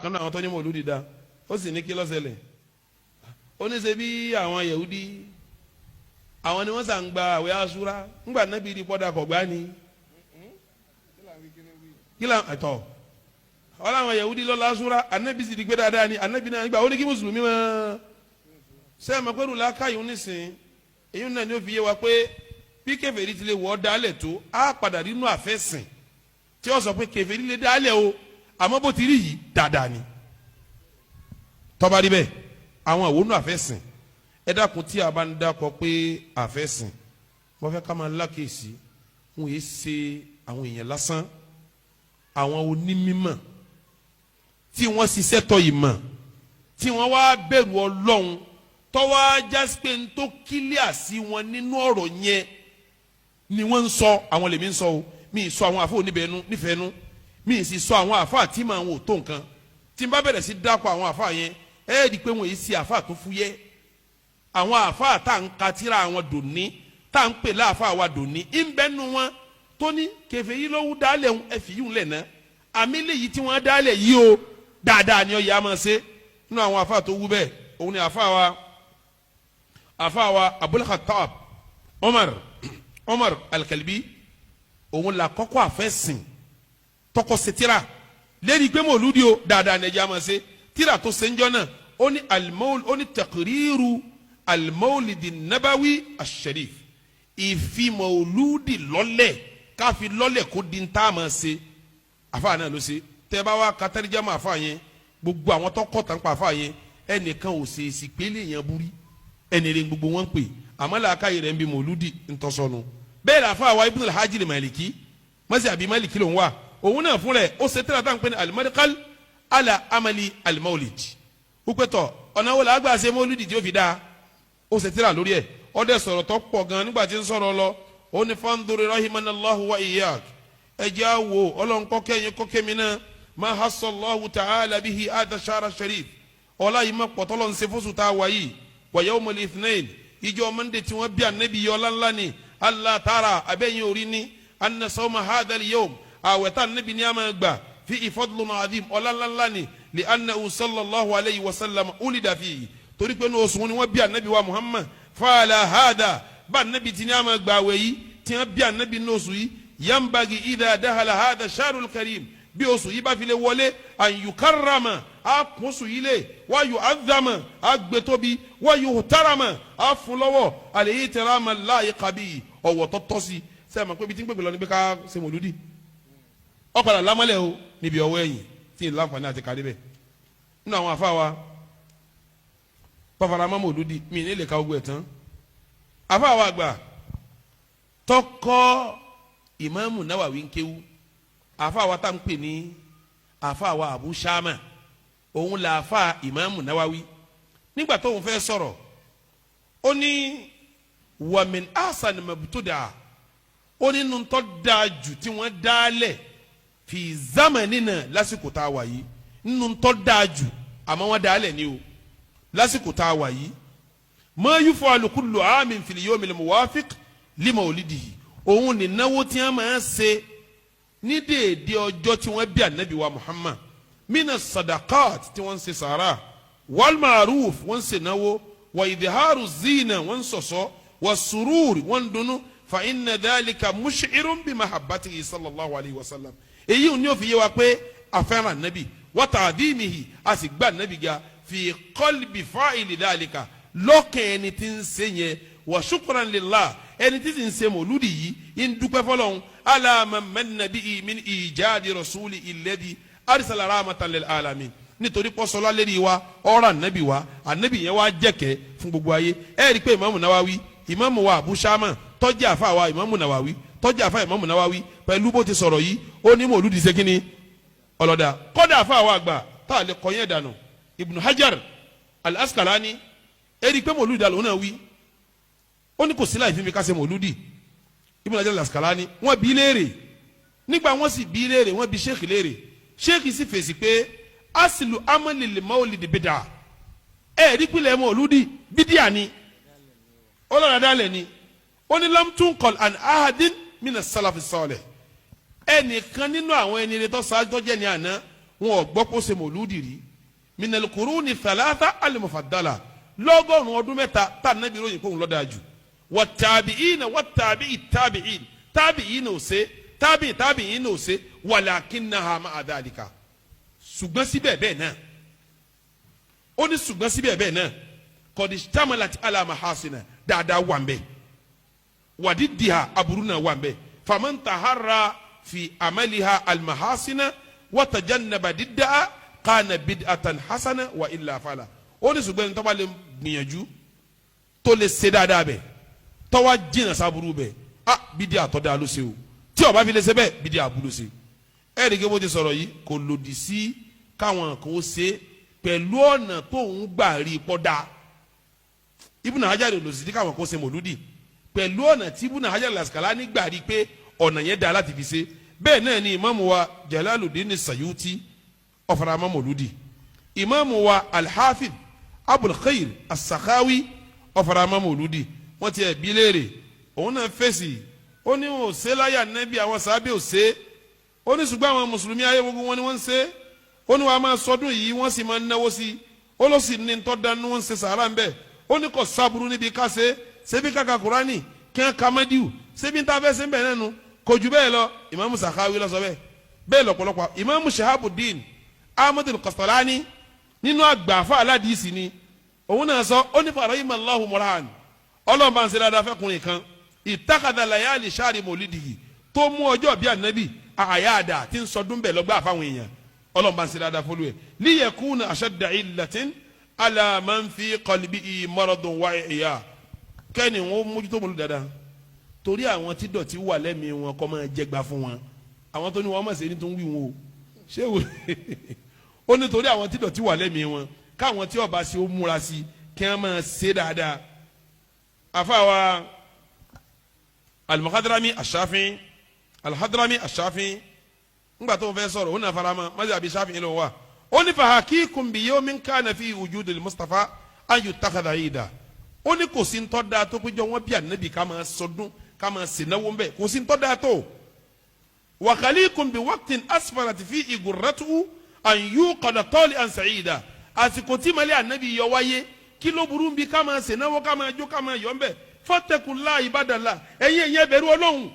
kan náà àwọn tó ní mọ̀lúdì dá ó sì ní kí ló ṣẹlẹ̀ ó ní ṣe bí àwọn Yahudi àwọn ni wọ́n sàn gba àwẹ̀ Àṣúrà ńgbà nábì rí pọ́dà kọ̀ gbá ni kílà ẹ̀tọ́ ọ̀là àwọn Yahudi lọ́la Àṣúrà Ànábì sì di gbé dáadáa ni Ànábì náà nígbà ó ní kí mùsùlùmí mọ́ sẹ́yìn mọ́ pẹ́rù làákàyè onísìn èyí náà ni ó fi yé wa pé bí kèfèrí ti lè wọ́ dálẹ̀ tó á padà nínú àfẹ́sìn tí ó sọ pé kèfèrí lè dálẹ̀ o àmọ́ bó ti rí yìí dáadáa ni tọ́ba rí bẹ́ẹ̀ àwọn àwòrán àfẹ́sìn ẹ dákun tí a bá ń dákọ pé àfẹ́sìn wọ́n fẹ́ ká máa lákèsí wọn yìí ṣe àwọn èèyàn lásán àwọn onímímọ̀ tí wọ́n ṣiṣẹ́ tọ́ ìmọ̀ tí wọ́n wá bẹ̀rù Ọlọ́run tọ́wọ́ jásípé ń tó kílíà sí wọn nínú ọ̀rọ̀ yẹn ni wọ́n ń sọ àwọn lèmi ń sọ o mi ì sọ àwọn àfọ oníbẹ̀ẹ́nu nífẹ̀ẹ́nu mi ì sì sọ àwọn àfọ àti màá wò tó nǹkan tí n bá bẹ̀rẹ̀ sí dákọ̀ àwọn àfọ yẹn ẹ rí i pé wọ́n yìí ṣe àfọ tó fúyẹ́ àwọn àfọ tá à ń ka tíra àwọn dòní tá à ń pè láàfọ àwa dòní ń bẹ́nu wọn tó ní kẹfẹ́ yìí ló wú dálẹ̀ ń ẹ fi yìí lẹ̀ ná àmì léyìí tí wọ́n dálẹ̀ yìí o dáadáa ni ó yà á máa ṣe nínú àwọn àfọ tó wú bẹ́ẹ̀ òun ni àfọ àwa Abul Khattab Umar al-Kalbi òun la kọ́kọ́ àfẹ́sìn tọkọ ṣe tírà lẹ́yìn pé mọ̀lúdi o dáadáa ní ẹja máa ṣe tírà tó ṣe ń jọ náà ó ní al-mawl ó ní taqriru al-mawlidi nabawi ash-sharif ìfi mọ̀lúdi lọ́lẹ̀ káfi lọ́lẹ̀ kó di ń tá a máa ṣe àfa náà ló ṣe tẹ́ bá wá katarijá máa fa yẹn gbogbo àwọn tó kọ́ tán pa àfa yẹn ẹnìkan ò ṣe èsì pélé yẹn búrí ẹnì rẹ gbogbo wọn pè àmọ́ làákàyè rẹ̀ ń bi mọ̀lúdi ntọ́sọ́nu bẹ́ẹ̀ la fa wa ibn al-hajj maliki masi abi maliki ló ń wa òun náà fún rẹ̀ ó ṣe tẹ́lẹ̀ tán pé ní al-madkhal ala amali al-mawlid ó pẹ́ tọ̀ ọ̀nà wo la gbà ṣe mawlidi tí ó fi dáa ó ṣe tẹ́lẹ̀ lórí ẹ̀ ó dẹ̀ sọ̀rọ̀ tó pọ̀ gan nígbà tí ń sọ̀rọ̀ lọ ó ní fanduri rahimanallahu wa iyyak ẹjẹ́ àwò ọlọ́nkọ́kẹ́yìn kọ́kẹ́mi náà ma hasallahu ta'ala bihi ada shara sharif ọlá yìí má pọ̀tọ́lọ́ ń ṣe fóṣù tá a wà yìí wa yawmal ithnain ìjọ mọ́ndé tí wọ́n bí ànábì yọ ọlá ni Allah tara abẹ́yìn orí ni anna sawma hadha al-yawm àwẹ̀tá ànábì ní a máa gbà fi fadlun azim ọlá ni li annahu sallallahu alayhi wa sallam ulida fi torí pé ní oṣù ni wọ́n bí ànábì wa Muhammad fàlà hada bá ànábì tí ní a máa gbà wẹ̀ yìí tí wọ́n bí ànábì ní oṣù yìí yambagi idha dahala hada sharul karim bí oṣù yìí bá fi lè wọlé an yukarrama a kún oṣù yìí lé wa yu'azzama a gbẹtóbi wa yuhtarama a fún lọ́wọ́ alayhi tirama layiqa bi ọ̀wọ̀ tọ́tọ́ sí sẹ́yìn pé ibi tí ń gbègbè lọ níbi ká ṣe mọ̀lúdì ọ̀padà lámọ́lẹ̀ o níbi ọwọ́ ẹ̀yìn tí ì láǹfààní àti kárí bẹ́ẹ̀ nínú àwọn afá wa pàfàràmọ́ mọ̀lúdì mi ní lè ka ogun ẹ̀ tán afá wa gbà tọkọ Ìmáàmù Nawawi ń kéwú àfa wa tá n pè ní àfa wa Abu Shama òun là àfa Ìmáàmù Nawawi nígbà tó ń fẹ́ sọ̀rọ̀ ó ní wa min ahsan mabtuda ó ní nùtọ́ dáa jù tí wọ́n dálẹ̀ fi zamanina lásìkò tá a wà yìí nùtọ́ dáa jù àmọ́ wọ́n dálẹ̀ ni o lásìkò tá a wà yìí ma yufalu kullu amin fil yawmil muwafiq li mawlidihi òun ní náwó tí wọ́n máa ń ṣe ní déédé ọjọ́ tí wọ́n bí ànábì wa Muhammad mina sadaqat tí wọ́n ń ṣe sàrà wal ma'ruf wọ́n ń ṣe náwó wa idharu zina wọ́n ń sọ̀sọ́ wa sururi wọ́n ń dunnú fa inna dhalika mush'irun bi mahabbatihi sallallahu alayhi wa sallam èyí ò ní òfin yé wa pé afẹ́ràn ànábì wa ta'dimihi a sì gbà ànábì ga fi qalbi fa'ili dhalika lọ́kàn ẹni tí ń ṣe yẹn wa shukran lillah ẹni tí ń ṣe mọ̀lúdì yìí ń dúpẹ́ fọlọ́hún ala man manna bihi min ijadi rasuli alladhi arsala rahmatan lil alamin nítorí pọ́sọ́lá lérí wa ọ̀rọ̀ ànábì wa ànábì yẹn wá jẹ́kẹ́ fún gbogbo ayé ẹ rí i pé Ìmáàmù Nawawi Ìmáàmù wa Abu Shama tọ́jú àfa wa Ìmáàmù Nawawi tọ́jú àfa Ìmáàmù Nawawi pẹ̀lú bó ti sọ̀rọ̀ yìí ó ní mọ̀lúdì ṣe kínní ọlọ́dà kọ́dà àfa wa àgbà tá a lè kọ́ yẹn dànù Ibn Hajar al-Asqalani ẹ rí i pé mọ̀lúdì àlọ́ náà wí ó ní kò sí láì fi mi ká ṣe mọ̀lúdì Ibn Hajar al-Asqalani wọ́n bi léèrè nígbà wọ́n sì bi léèrè wọ́n bi sheikh léèrè sheikh sì fèsì pé asilu amalil mawlid bid'a rí pilẹ̀ mọ̀lúdì bídíà ni ọlọ́dà dálẹ̀ ni ó ní lam tunqal an ahadin mina salafi salih ẹnìkan nínú àwọn ẹni rẹ tó ṣáájú tó jẹ́ ní àná wọn ò gbọ́ kó ṣe mọ̀lúdì rí minal quruni thalatha al-mufaddala lọ́gọ́rùn ọdún mẹ́ta tá Ànábì ròyìn kóhun ló dáa jù wat-tabi'ina wat-tabi'i tabi'in tabi'in ò ṣe tabi'in ò ṣe walakinnaha ma'a dhalika ṣùgbọ́n síbẹ̀ bẹ́ẹ̀ náà ó ní ṣùgbọ́n síbẹ̀ bẹ́ẹ̀ náà qad ishtamalat ala mahasina dáadáa wà ń bẹ wadidiha aburú náà wà ń bẹ faman taharra fi amaliha al-mahasina wa tajannaba diddaha kana bid'atan hasana wa illa fala ó ní ṣùgbọ́n tó bá lè gbìyànjú tó lè ṣe dáadáa bẹ́ẹ̀ tó wá jìnnà sábúrú bẹ́ẹ̀ bídí àtọ́dá ló ṣe o tí ó bá fi lè ṣe bẹ́ẹ̀ bídí àbúrò ṣe ẹ̀rí kí bó ti sọ̀rọ̀ yìí kò lòdì sí káwọn kan ó ṣe pẹ̀lú ọ̀nà tó ń gbà rí ipò dá Ibn Hajar lòdì sí káwọn kan ó ṣe mọ̀lúdì pẹ̀lú ọ̀nà tí Ibn Hajar al-Asqalani gbà rí pé ọ̀nà yẹn dá láti fi ṣe bẹ́ẹ̀ náà ni ìmáàmù wa Jalaluddin Sayuti ó fara mọ́ mọ̀lúdì ìmáàmù wa al-Hafidh Abul Khair as-Sakhawi ó fara mọ́ mọ̀lúdì wọ́n ti ẹ̀ bí léèrè òun náà fèsì ó ní wọn ò ṣe láyà Nábì àwọn sàábé ò ṣe ó ní ṣùgbọ́n àwọn mùsùlùmí ayé gbogbo wọn ni wọ́n ń ṣe ó ní wàá máa sọdún yìí wọ́n sì máa ń náwó sí i ó ló sì ní tọ́ dánú wọn ń ṣe sàárà ń bẹ̀ ó ní kò sábúrú níbi kase ṣebí kàkà Kùránì kí wọ́n ka mẹ́díù ṣebí tá a fẹ́ ṣe ń bẹ̀ náà nu kò jù bẹ́ẹ̀ lọ ìmáàmù Sakhawi ló sọ bẹ́ẹ̀ lọ́pọ̀lọpọ̀ ìmáàmù Shahabuddin Ahmad al-Qastalani nínú àgbàfà aládìsí ni òun náà sọ ó ní farahimallahu murhan ọlọ́run bá ń ṣe dáadáa fẹ́kùnrin kan ìtàkàdà layali shari maulidihi tó mú ọjọ́ bíi ànábì àyàdà tí ń sọdún bẹ́ẹ̀ lọ́gbà fáwọn èèyàn ọlọ́run bá ń ṣe dáadáa fọlú ẹ̀ liyakuna ashadda illatin ala man fi qalbihi maradun wa ihya kẹ́ni wọn mójútó mọ́lú dáadáa torí àwọn tí dọ̀tí wà lẹ́mìí wọn kọ́ máa jẹgba fún wọn àwọn tó ní wọn mọ̀ sí ẹni tó ń wí wọn o ṣé wò ó ní torí àwọn tí dọ̀tí wà lẹ́mìí wọn káwọn tí ọba ṣe ó múra sí kí wọ́n máa ṣe dáadáa afawa al-Hadrami ash-Shafi'i al-Hadrami ash-Shafi'i ńgbà tó ń fẹ́ sọ̀rọ̀ ó nà farama mazhabi Shafi'i ló wà ó ní fahakikum bi yawmin kana fi wujudi al-Mustafa an yuttakhadha ida ó ní kò sí ntọ́ da tó péjọ wọn bí ànábì ká máa sọdún ká máa sènáwó ńbẹ kò sí ntọ́ da tó wa khalikum bi waqtin asfarat fi igurratu an yuqada tali'an sa'ida àsìkò tí malẹ̀ ànábì yọ wáyé kí ló burú bí ká máa sènáwó ká máa jó ká máa yọ̀ ńbẹ fattaqullaha ibadallah ẹ̀yin bẹ̀rù Ọlọ́hun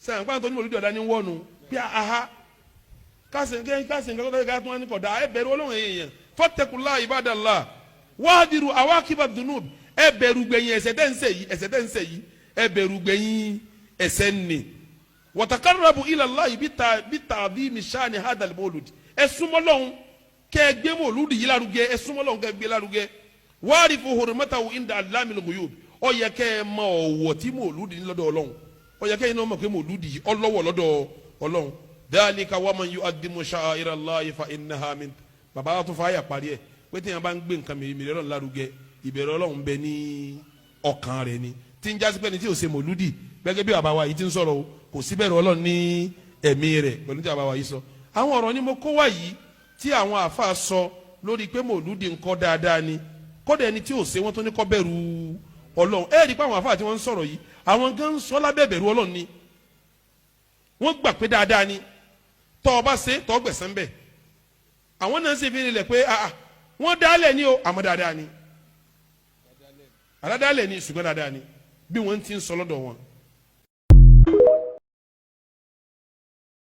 sẹ́yìn pàtó ní mòlúdì ọ̀dá ní wọ́nu bí aha kásìn kẹ́kọ́ ká tún wá ní kọ̀dá ẹ bẹ̀rù Ọlọ́hun ẹ̀yin fattaqullaha ibadallah wahdiru awaqiba dunub ẹ bẹ̀rù gbẹ̀yìn ẹ̀ṣẹ̀ tẹ́ ń ṣẹ̀ yìí ẹ bẹ̀rù gbẹ̀yìn ẹ̀ṣẹ̀ ni wa taqarrabu ila Allahi bi ta'dhimi shani hadha al-mawlud ẹ súnmọ́ Ọlọ́hun kẹ́ gbé mòlúdì yìí lárugẹ ẹ súnmọ́ Ọlọ́hun kẹ́ gbé lárugẹ wa'rifu hurmatahu inda allamil ghuyub ó yẹ kẹ́ mọ ọ̀wọ̀ tí mòlúdì ní lọ́dọ̀ Ọlọ́hun ó yẹ kẹ́ iná mọ̀ pé mòlúdì ọlọ́wọ̀ lọ́dọ̀ Ọlọ́hun dhalika wa man yu'addimu sha'ira Allahi fa innaha min bàbá tó fà yà parí ẹ̀ pé tí yẹn bá ń gbé nǹkan mìíràn Ọlọ́run lárugẹ ìbẹ̀rù Ọlọ́run bẹ ní ọkàn rẹ̀ ni tí ń jásí pé ní tí ò ṣe mòlúdì gẹ́gẹ́ bí bàbá wa yìí ti ń sọ̀rọ̀ o kò sí bẹ̀rù Ọlọ́run ní ẹ̀mí rẹ̀ pẹ̀lú tí bàbá wa yìí sọ àwọn ọ̀rọ̀ ni mo kó wá yìí tí àwọn àfa sọ lórí pé mòlúdì ńkọ́ dáadáa ni kódà ẹni tí ò ṣe wọ́n tó ní kó bẹ̀rù Ọlọ́run rí pé àwọn àfa tí wọ́n ń sọ̀rọ̀ yìí àwọn gan ń sọ lábẹ́ bẹ̀rù Ọlọ́run ni wọ́n gbà pé dáadáa ni tọ́ ọ bá ṣe tọ́ gbẹ̀sán bẹ̀ àwọn náà sì fi nílẹ̀ pé wọ́n dálẹ̀ ní o àmọ́ dáadáa ni àdádálẹ̀ ni ṣùgbọ́n dáadáa ni bí wọ́n ti ń sọ lọ́dọ̀ wọn